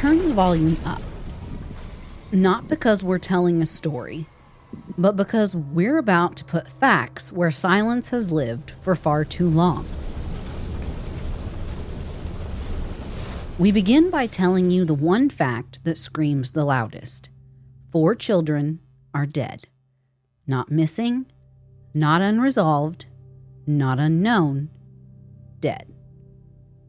turn the volume up. Not because we're telling a story, but because we're about to put facts where silence has lived for far too long. We begin by telling you the one fact that screams the loudest. 4 children are dead. Not missing, not unresolved, not unknown, dead.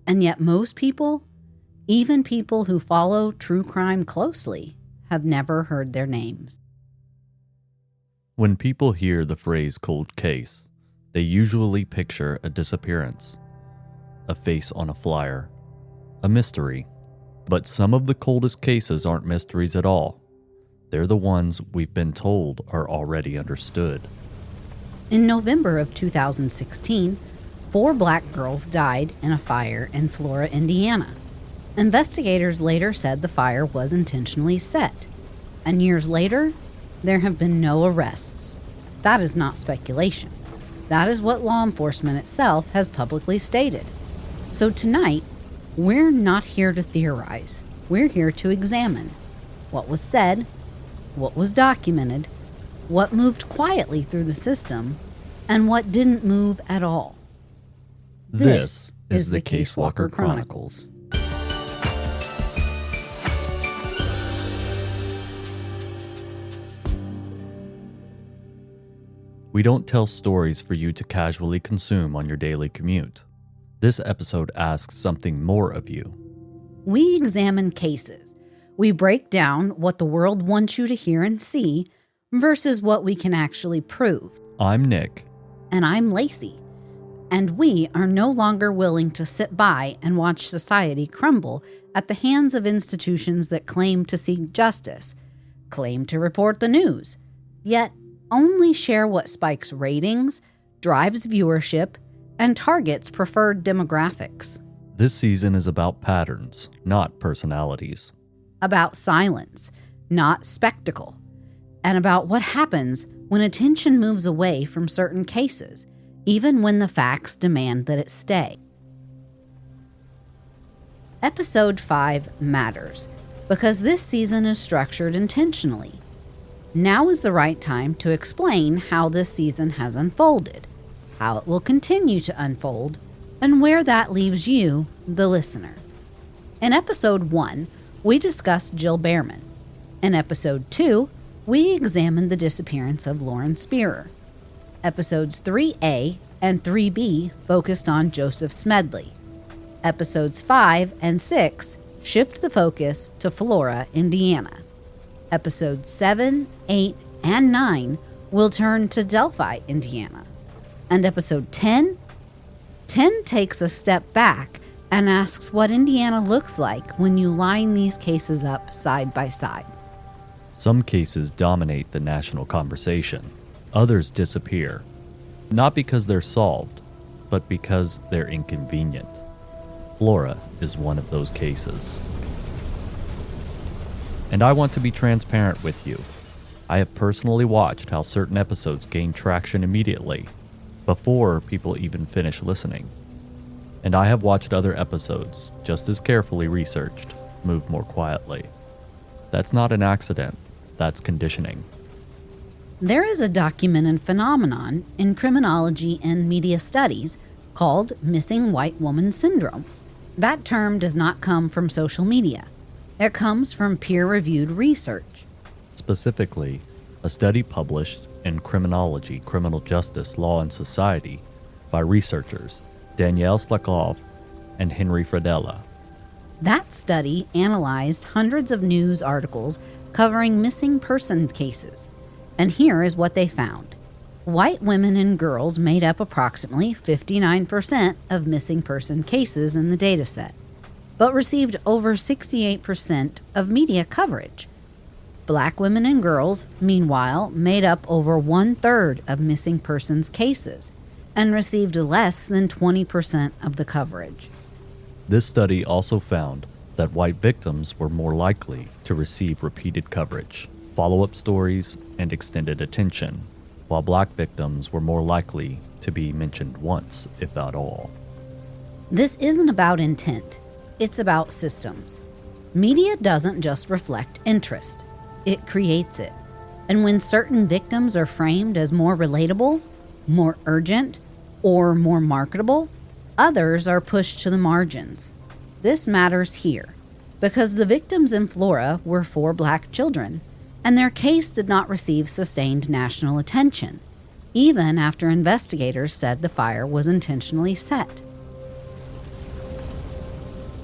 And yet most people, even people who follow true crime closely, have never heard their names. When people hear the phrase cold case, they usually picture a disappearance, a face on a flyer, a mystery. But some of the coldest cases aren't mysteries at all. They're the ones we've been told are already understood. In November of 2016, 4 black girls died in a fire in Flora, Indiana. Investigators later said the fire was intentionally set. And years later, there have been no arrests. That is not speculation. That is what law enforcement itself has publicly stated. So tonight, we're not here to theorize. We're here to examine what was said, what was documented, what moved quietly through the system, and what didn't move at all. This is the Case Walker Chronicles. We don't tell stories for you to casually consume on your daily commute. This episode asks something more of you. We examine cases. We break down what the world wants you to hear and see versus what we can actually prove. I'm Nick. And I'm Lacey. And we are no longer willing to sit by and watch society crumble at the hands of institutions that claim to seek justice, claim to report the news, yet only share what spikes ratings, drives viewership, and targets preferred demographics. This season is about patterns, not personalities. About silence, not spectacle. And about what happens when attention moves away from certain cases, even when the facts demand that it stay. Episode 5 matters because this season is structured intentionally. Now is the right time to explain how this season has unfolded, how it will continue to unfold, and where that leaves you, the listener. In Episode 1, we discussed Jill Behrman. In Episode 2, we examined the disappearance of Lauren Spearer. Episodes 3A and 3B focused on Joseph Smedley. Episodes 5 and 6 shift the focus to Flora, Indiana. Episodes 7, 8, and 9 will turn to Delphi, Indiana. And episode 10 takes a step back and asks what Indiana looks like when you line these cases up side by side. Some cases dominate the national conversation. Others disappear. Not because they're solved, but because they're inconvenient. Flora is one of those cases. And I want to be transparent with you. I have personally watched how certain episodes gain traction immediately, before people even finish listening. And I have watched other episodes, just as carefully researched, move more quietly. That's not an accident, that's conditioning. There is a documented phenomenon in criminology and media studies called missing white woman syndrome. That term does not come from social media. It comes from peer-reviewed research. Specifically, a study published in Criminology, Criminal Justice, Law and Society by researchers Danielle Slakov and Henry Fradella. That study analyzed hundreds of news articles covering missing person cases. And here is what they found. White women and girls made up approximately 59% of missing person cases in the dataset, but received over 68% of media coverage. Black women and girls, meanwhile, made up over 1/3 of missing persons cases and received less than 20% of the coverage. This study also found that white victims were more likely to receive repeated coverage, follow-up stories, and extended attention, while black victims were more likely to be mentioned once, if at all. This isn't about intent. It's about systems. Media doesn't just reflect interest, it creates it. And when certain victims are framed as more relatable, more urgent, or more marketable, others are pushed to the margins. This matters here because the victims in Flora were 4 black children, and their case did not receive sustained national attention, even after investigators said the fire was intentionally set.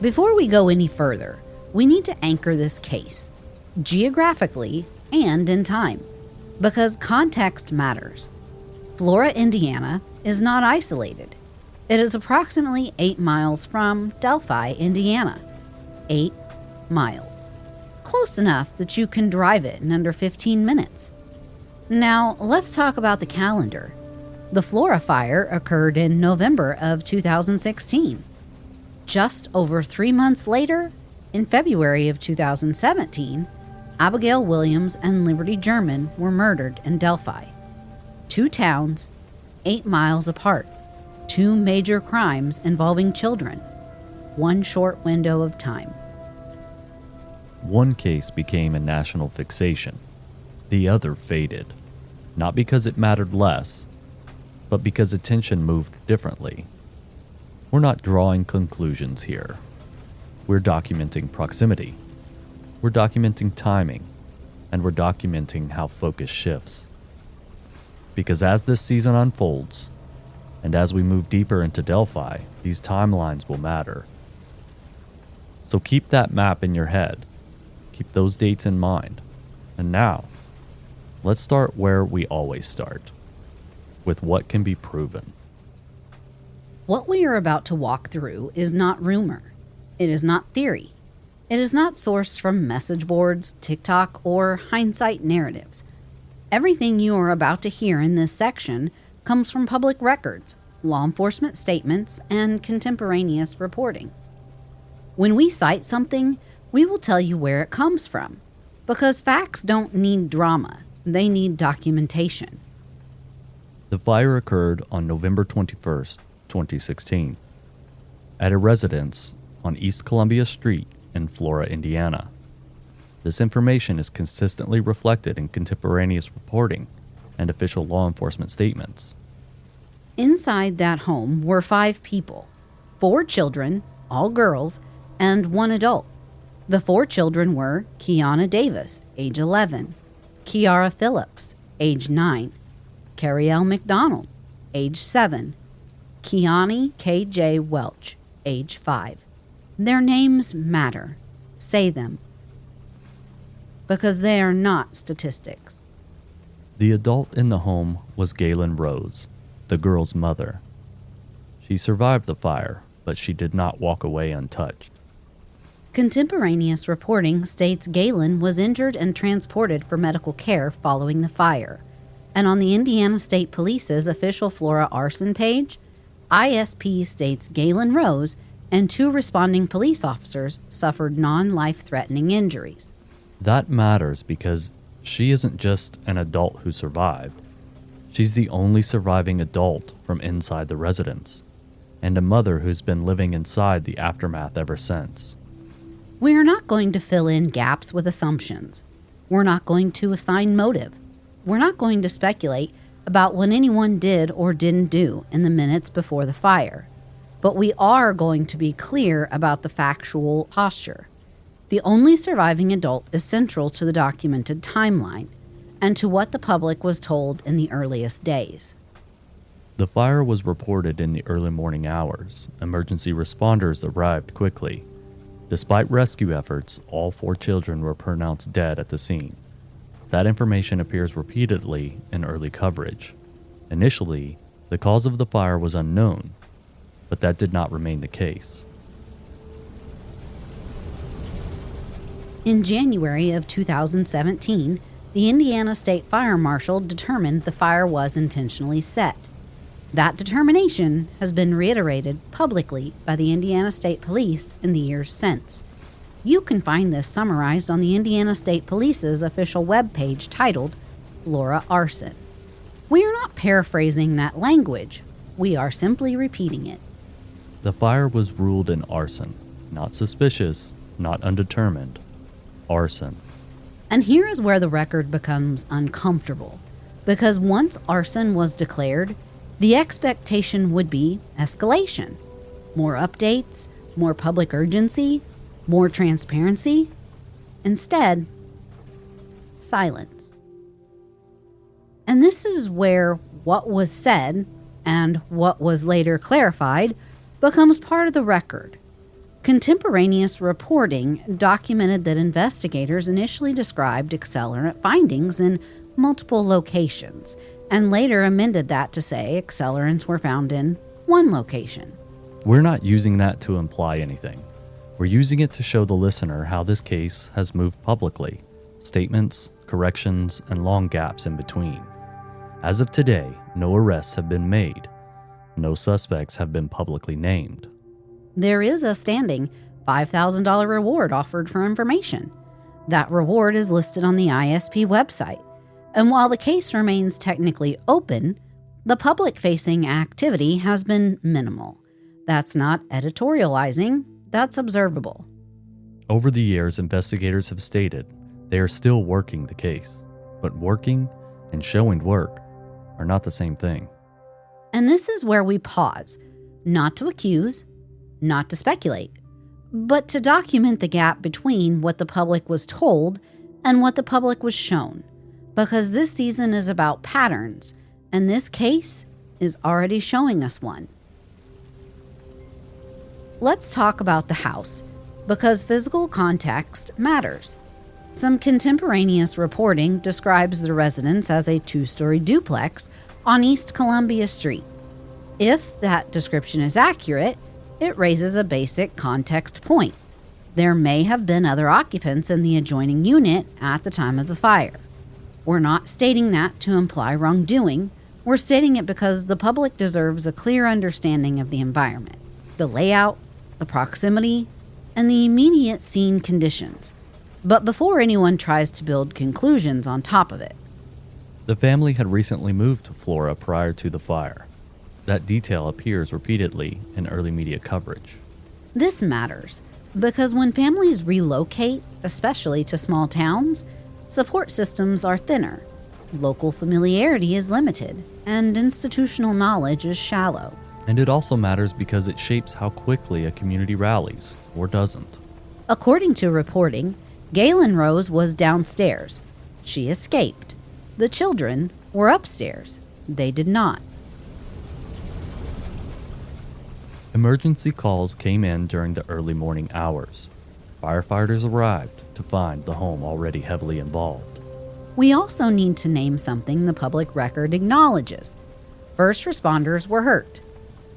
Before we go any further, we need to anchor this case, geographically and in time, because context matters. Flora, Indiana is not isolated. It is approximately 8 miles from Delphi, Indiana. 8 miles. Close enough that you can drive it in under 15 minutes. Now, let's talk about the calendar. The Flora fire occurred in November of 2016. Just over 3 months later, in February of 2017, Abigail Williams and Liberty German were murdered in Delphi. 2 towns, 8 miles apart. 2 major crimes involving children. 1 short window of time. One case became a national fixation. The other faded. Not because it mattered less, but because attention moved differently. We're not drawing conclusions here. We're documenting proximity. We're documenting timing. And we're documenting how focus shifts. Because as this season unfolds, and as we move deeper into Delphi, these timelines will matter. So keep that map in your head. Keep those dates in mind. And now, let's start where we always start, with what can be proven. What we are about to walk through is not rumor. It is not theory. It is not sourced from message boards, TikTok, or hindsight narratives. Everything you are about to hear in this section comes from public records, law enforcement statements, and contemporaneous reporting. When we cite something, we will tell you where it comes from, because facts don't need drama, they need documentation. The fire occurred on November 21st, 2016, at a residence on East Columbia Street in Flora, Indiana. This information is consistently reflected in contemporaneous reporting and official law enforcement statements. Inside that home were 5 people, 4 children, all girls, and 1 adult. The 4 children were Kiana Davis, age 11, Kiara Phillips, age 9, Cariel McDonald, age 7, Kiani K.J. Welch, age 5. Their names matter. Say them. Because they are not statistics. The adult in the home was Galen Rose, the girl's mother. She survived the fire, but she did not walk away untouched. Contemporaneous reporting states Galen was injured and transported for medical care following the fire. And on the Indiana State Police's official Flora arson page, ISP states Galen Rose and 2 responding police officers suffered non-life-threatening injuries. That matters because she isn't just an adult who survived. She's the only surviving adult from inside the residence, and a mother who's been living inside the aftermath ever since. We are not going to fill in gaps with assumptions. We're not going to assign motive. We're not going to speculate about what anyone did or didn't do in the minutes before the fire. But we are going to be clear about the factual posture. The only surviving adult is central to the documented timeline and to what the public was told in the earliest days. The fire was reported in the early morning hours. Emergency responders arrived quickly. Despite rescue efforts, all 4 children were pronounced dead at the scene. That information appears repeatedly in early coverage. Initially, the cause of the fire was unknown, but that did not remain the case. In January of 2017, the Indiana State Fire Marshal determined the fire was intentionally set. That determination has been reiterated publicly by the Indiana State Police in the years since. You can find this summarized on the Indiana State Police's official webpage titled Flora Arson. We are not paraphrasing that language. We are simply repeating it. The fire was ruled an arson, not suspicious, not undetermined. Arson. And here is where the record becomes uncomfortable, because once arson was declared, the expectation would be escalation. More updates, more public urgency, more transparency. Instead, silence. And this is where what was said and what was later clarified becomes part of the record. Contemporaneous reporting documented that investigators initially described accelerant findings in multiple locations, and later amended that to say accelerants were found in one location. We're not using that to imply anything. We're using it to show the listener how this case has moved publicly, statements, corrections, and long gaps in between. As of today, no arrests have been made. No suspects have been publicly named. There is a standing $5,000 reward offered for information. That reward is listed on the ISP website. And while the case remains technically open, the public-facing activity has been minimal. That's not editorializing, that's observable. Over the years, investigators have stated they are still working the case, but working and showing work are not the same thing. And this is where we pause, not to accuse, not to speculate, but to document the gap between what the public was told and what the public was shown. Because this season is about patterns, and this case is already showing us one. Let's talk about the house, because physical context matters. Some contemporaneous reporting describes the residence as a 2-story duplex on East Columbia Street. If that description is accurate, it raises a basic context point. There may have been other occupants in the adjoining unit at the time of the fire. We're not stating that to imply wrongdoing. We're stating it because the public deserves a clear understanding of the environment, the layout, the proximity, and the immediate scene conditions. But before anyone tries to build conclusions on top of it. The family had recently moved to Flora prior to the fire. That detail appears repeatedly in early media coverage. This matters because when families relocate, especially to small towns, support systems are thinner, local familiarity is limited, and institutional knowledge is shallow. And it also matters because it shapes how quickly a community rallies, or doesn't. According to reporting, Galen Rose was downstairs. She escaped. The children were upstairs. They did not. Emergency calls came in during the early morning hours. Firefighters arrived to find the home already heavily involved. We also need to name something the public record acknowledges. First responders were hurt.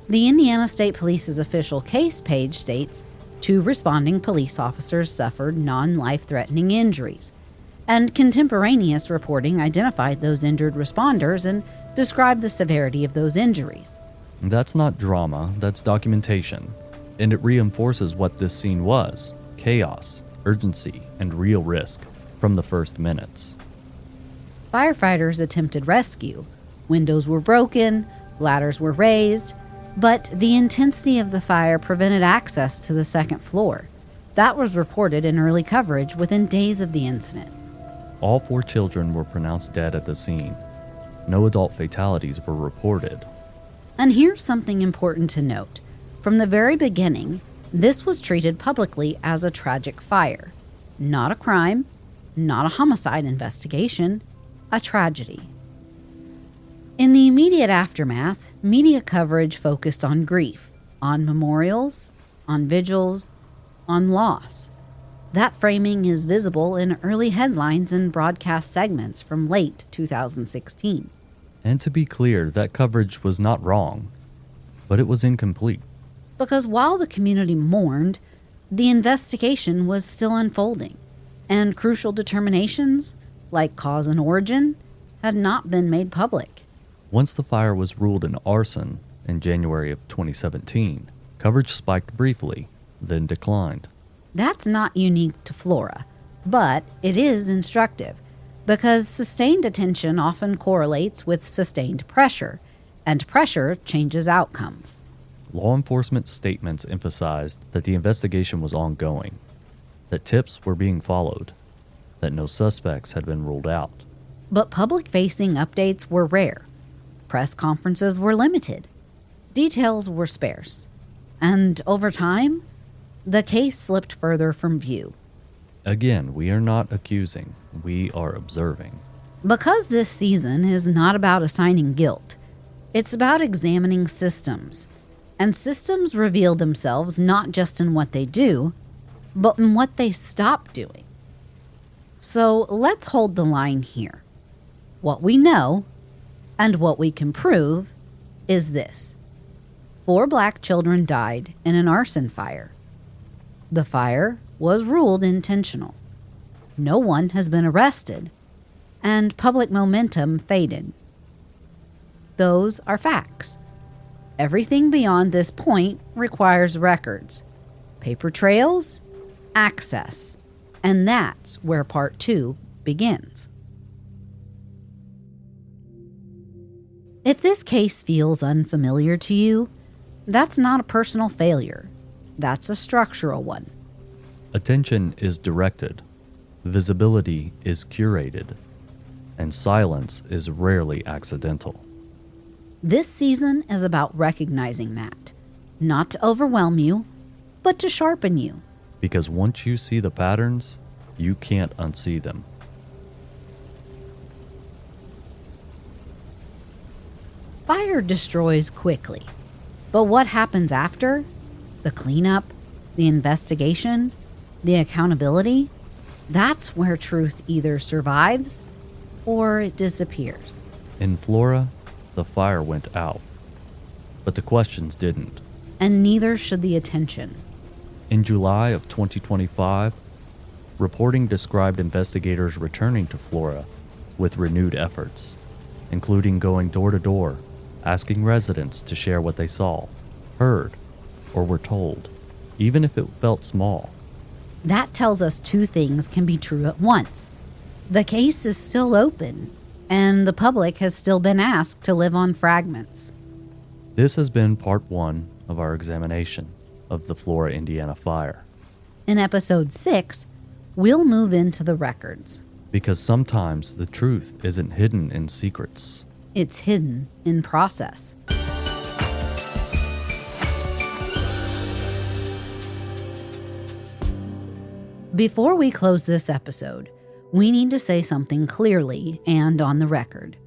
The Indiana State Police's official case page states 2 responding police officers suffered non-life-threatening injuries, and contemporaneous reporting identified those injured responders and described the severity of those injuries. That's not drama, that's documentation, and it reinforces what this scene was: chaos, urgency, and real risk from the first minutes. Firefighters attempted rescue. Windows were broken, ladders were raised, but the intensity of the fire prevented access to the second floor. That was reported in early coverage within days of the incident. All 4 children were pronounced dead at the scene. No adult fatalities were reported. And here's something important to note. From the very beginning, this was treated publicly as a tragic fire. Not a crime, not a homicide investigation, a tragedy. In the immediate aftermath, media coverage focused on grief, on memorials, on vigils, on loss. That framing is visible in early headlines and broadcast segments from late 2016. And to be clear, that coverage was not wrong, but it was incomplete. Because while the community mourned, the investigation was still unfolding, and crucial determinations, like cause and origin, had not been made public. Once the fire was ruled an arson in January of 2017, coverage spiked briefly, then declined. That's not unique to Flora, but it is instructive, because sustained attention often correlates with sustained pressure, and pressure changes outcomes. Law enforcement statements emphasized that the investigation was ongoing. that tips were being followed, that no suspects had been ruled out. But public-facing updates were rare. Press conferences were limited. Details were sparse. And over time, the case slipped further from view. Again, we are not accusing, we are observing. Because this season is not about assigning guilt, it's about examining systems. And systems reveal themselves not just in what they do, but in what they stop doing. So let's hold the line here. What we know, and what we can prove, is this. 4 black children died in an arson fire. The fire was ruled intentional. No one has been arrested, and public momentum faded. Those are facts. Everything beyond this point requires records, paper trails, access, and that's where part 2 begins. If this case feels unfamiliar to you, that's not a personal failure. That's a structural one. Attention is directed, visibility is curated, and silence is rarely accidental. This season is about recognizing that, not to overwhelm you, but to sharpen you. Because once you see the patterns, you can't unsee them. Fire destroys quickly, but what happens after? The cleanup, the investigation, the accountability? That's where truth either survives or it disappears. In Flora, the fire went out, but the questions didn't. And neither should the attention. In July of 2025, reporting described investigators returning to Flora with renewed efforts, including going door to door, asking residents to share what they saw, heard, or were told, even if it felt small. That tells us 2 things can be true at once. The case is still open, and the public has still been asked to live on fragments. This has been part 1 of our examination of the Flora, Indiana fire. In episode 6, we'll move into the records. Because sometimes the truth isn't hidden in secrets. It's hidden in process. Before we close this episode, we need to say something clearly and on the record.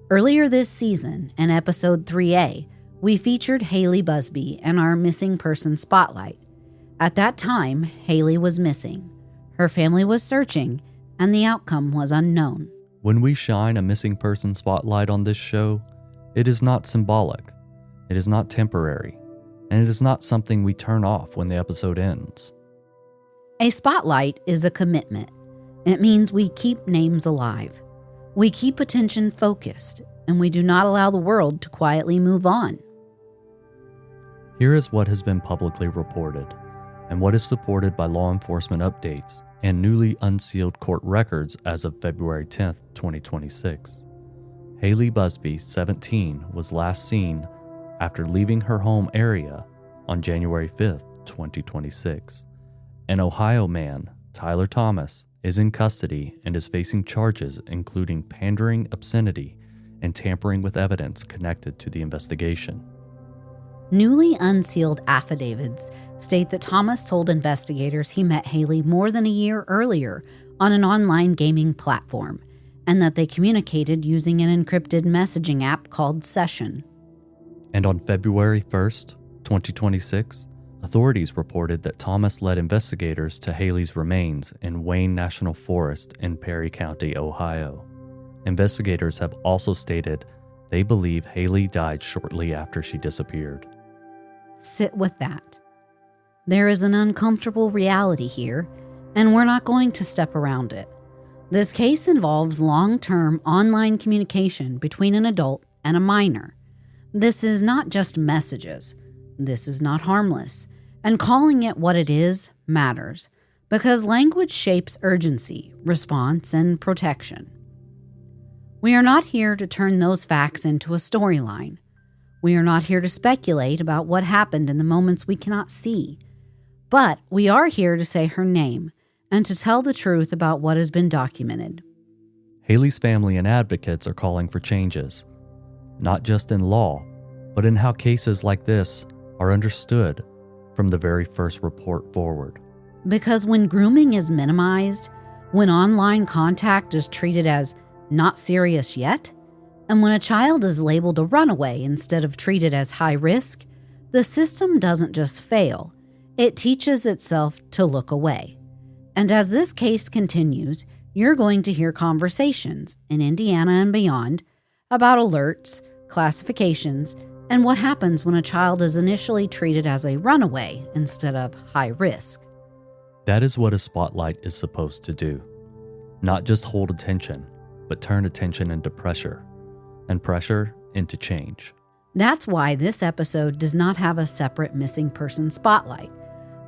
Earlier this season, in episode 3A, we featured Haley Busby in our Missing Person Spotlight. At that time, Haley was missing. Her family was searching, and the outcome was unknown. When we shine a missing person spotlight on this show, it is not symbolic, it is not temporary, and it is not something we turn off when the episode ends. A spotlight is a commitment. It means we keep names alive. We keep attention focused, and we do not allow the world to quietly move on. Here is what has been publicly reported, and what is supported by law enforcement updates and newly unsealed court records as of February 10th, 2026. Haley Busby, 17, was last seen after leaving her home area on January 5th, 2026. An Ohio man, Tyler Thomas, is in custody and is facing charges including pandering obscenity and tampering with evidence connected to the investigation. Newly unsealed affidavits state that Thomas told investigators he met Haley more than a year earlier on an online gaming platform, and that they communicated using an encrypted messaging app called Session. And on February 1st, 2026, authorities reported that Thomas led investigators to Haley's remains in Wayne National Forest in Perry County, Ohio. Investigators have also stated they believe Haley died shortly after she disappeared. Sit with that. There is an uncomfortable reality here, and we're not going to step around it. This case involves long-term online communication between an adult and a minor. This is not just messages. This is not harmless. And calling it what it is matters, because language shapes urgency, response, and protection. We are not here to turn those facts into a storyline. We are not here to speculate about what happened in the moments we cannot see. But we are here to say her name and to tell the truth about what has been documented. Haley's family and advocates are calling for changes, not just in law, but in how cases like this are understood from the very first report forward. Because when grooming is minimized, when online contact is treated as not serious yet, and when a child is labeled a runaway instead of treated as high risk, the system doesn't just fail, it teaches itself to look away. And as this case continues, you're going to hear conversations in Indiana and beyond about alerts, classifications, and what happens when a child is initially treated as a runaway instead of high risk. That is what a spotlight is supposed to do. Not just hold attention, but turn attention into pressure, and pressure into change. That's why this episode does not have a separate missing person spotlight,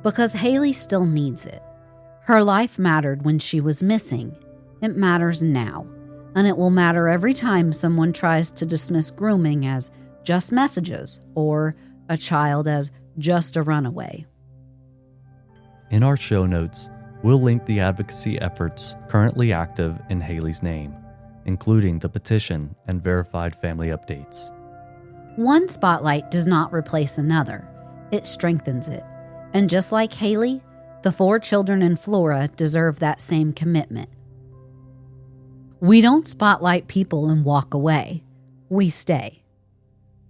because Haley still needs it. Her life mattered when she was missing. It matters now, and it will matter every time someone tries to dismiss grooming as just messages or a child as just a runaway. In our show notes, we'll link the advocacy efforts currently active in Haley's name, including the petition and verified family updates. One spotlight does not replace another. It strengthens it. And just like Haley, the 4 children in Flora deserve that same commitment. We don't spotlight people and walk away. We stay.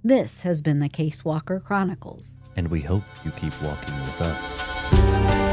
This has been the Case Walker Chronicles. And we hope you keep walking with us.